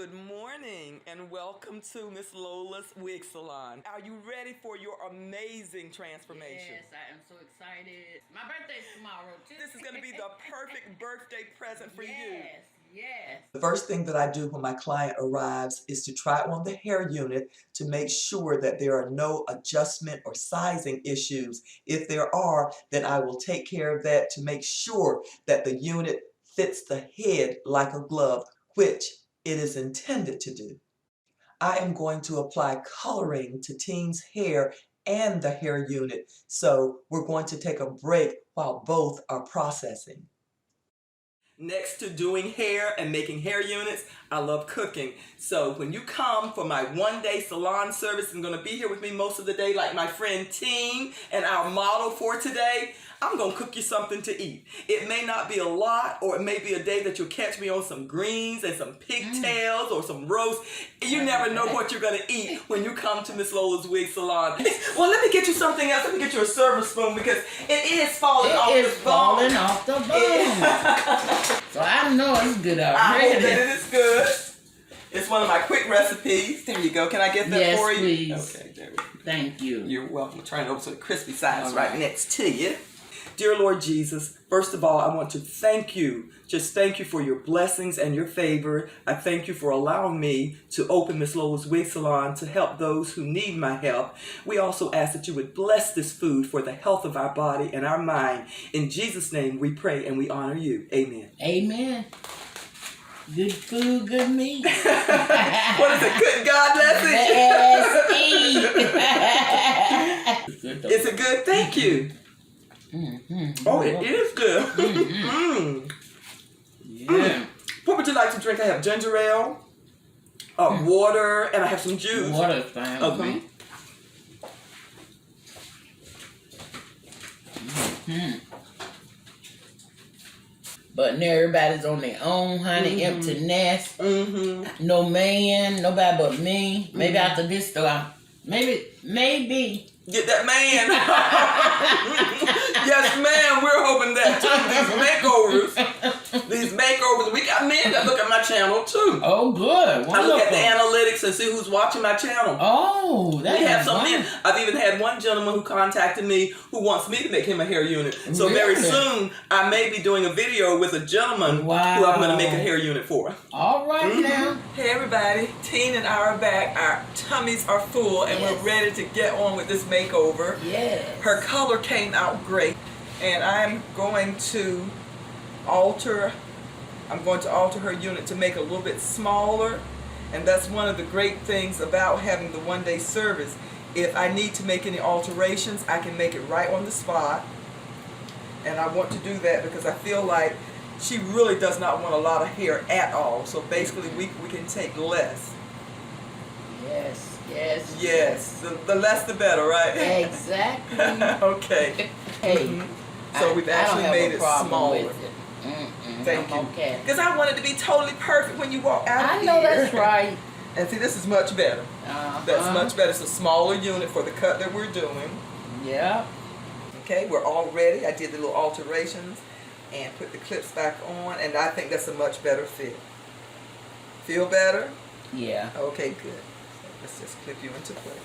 Good morning and welcome to Miss Lola's Wig Salon. Are you ready for your amazing transformation? Yes, I am so excited. My birthday's tomorrow too. This is going to be the perfect birthday present for you. Yes. The first thing that I do when my client arrives is to try on the hair unit to make sure that there are no adjustment or sizing issues. If there are, then I will take care of that to make sure that the unit fits the head like a glove, which it is intended to do. I am going to apply coloring to Teen's hair and the hair unit, so we're going to take a break while both are processing. Next to doing hair and making hair units, I love cooking. So when you come for my one-day salon service, I'm going to be here with me most of the day like my friend Teen and our model for today. I'm going to cook you something to eat. It may not be a lot, or it may be a day that you'll catch me on some greens and some pigtails or some roast. You never know what you're going to eat when you come to Miss Lola's Wig Salon. Well, let me get you something else. Let me get you a serving spoon because it is falling off the bone. It is falling off the bone. So I know it's good already. I hope that it is good. It's one of my quick recipes. There you go. Can I get that for you? Yes, please. Okay, there we go. Thank you. You're welcome. I'm trying to open the crispy sides right next to you. Dear Lord Jesus, first of all, I want to thank you. Just thank you for your blessings and your favor. I thank you for allowing me to open Miss Lola's Wig Salon to help those who need my help. We also ask that you would bless this food for the health of our body and our mind. In Jesus' name we pray and we honor you. Amen. Amen. Good food, good meat. What is it? Good God message? Yes, eat. Is it good? Thank you. Oh, it is good. Yeah. What would you like to drink? I have ginger ale, water, and I have some juice. Water's fine with me. But now everybody's on their own, honey, empty nest. No man, nobody but me. Maybe after this though, maybe. Get that man. Yes, ma'am. We're hoping that too. These makeovers. We got men that look at my channel too. Oh, good. Wonderful. I look at the analytics and see who's watching my channel. Oh, that's we have some men. I've even had one gentleman who contacted me who wants me to make him a hair unit. So very soon I may be doing a video with a gentleman who I'm going to make a hair unit for. All right now. Hey everybody, Teen and I are back. Our tummies are full and we're ready to get on with this makeover. Yes. Her color came out great and I'm going to alter her unit to make it a little bit smaller, and that's one of the great things about having the one-day service. If I need to make any alterations, I can make it right on the spot, and I want to do that because I feel like she really does not want a lot of hair at all, so basically we can take less. Yes, the less the better, right? Exactly. Okay. Hey, so we've actually made it smaller. Thank you. Okay. Because I want it to be totally perfect when you walk out I know here. that's right. And see, this is much better. That's much better. It's a smaller unit for the cut that we're doing. Yeah. Okay, we're all ready. I did the little alterations and put the clips back on, and I think that's a much better fit. Feel better? Yeah. Okay, good. So let's just clip you into place.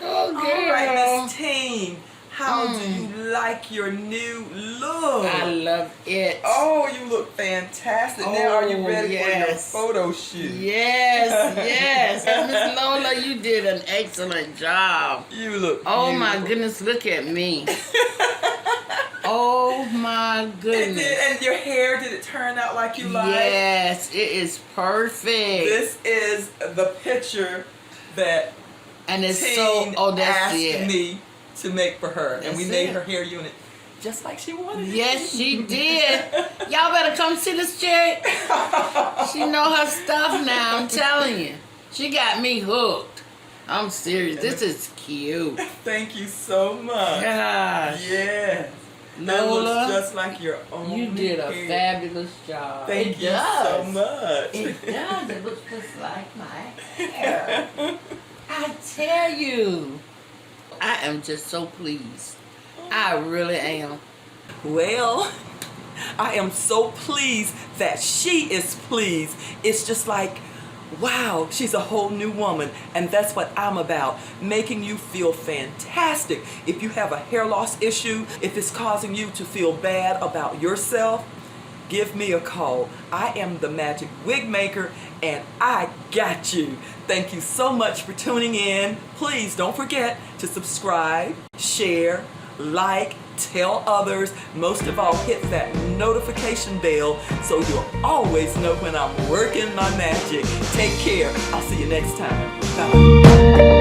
Oh, girl. All right, Miss Teen, how do you like your new look? I love it. Oh, you look fantastic. Now are you Oh, ready yes. for your photo shoot? Yes, yes. Miss Lola, you did an excellent job. You look Oh my beautiful. goodness, look at me. Oh my And, goodness. and your hair, did it turn out like you like? Yes, it is perfect. This is the picture that And it's Teen so, oh, that's asked it. me to make for her. And we That's made it. her hair unit just like she wanted. Yes, she did. Y'all better come see this chick. She know her stuff now, I'm telling you. She got me hooked. I'm serious. This is cute. Thank you so much. Gosh. Yes. That Lola, looks just like your own you did a hair. fabulous job. Thank It you does. so much. It does. It looks just like my hair. I tell you. I am just so pleased. I really am. Well, I am so pleased that she is pleased. It's just like, wow, she's a whole new woman. And that's what I'm about, making you feel fantastic. If you have a hair loss issue, if it's causing you to feel bad about yourself, give me a call. I am the Magic Wig Maker and I got you. Thank you so much for tuning in. Please don't forget to subscribe, share, like, tell others. Most of all, hit that notification bell so you'll always know when I'm working my magic. Take care. I'll see you next time. Bye.